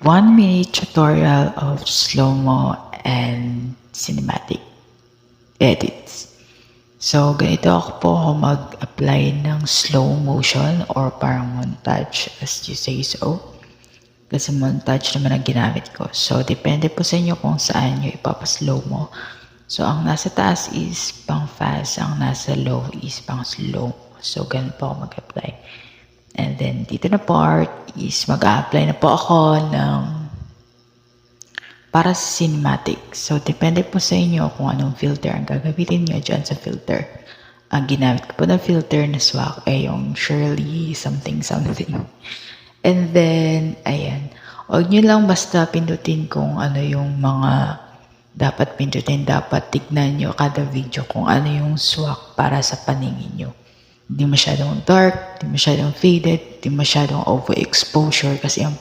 1-minute tutorial of slow-mo and cinematic edits. So, ganito ako mag-apply ng slow motion or parang montage as you say so. Kasi montage naman ang ginamit ko. So, depende po sa inyo kung saan nyo ipapaslow mo. So, ang nasa taas is pang fast, ang nasa low is pang slow. So, ganun po ako mag-apply. And then, dito na part is mag-a-apply na po ako ng para sa cinematic. So, depende po sa inyo kung anong filter ang gagamitin nyo dyan sa filter. Ang ginamit ko po na filter na swak ay yung Shirley something. And then, ayan. Huwag nyo lang basta pindutin kung ano yung mga dapat pindutin. Dapat tignan nyo kada video kung ano yung swak para sa paningin nyo. Hindi masyadong dark, hindi masyadong faded, hindi masyadong overexposure kasi ang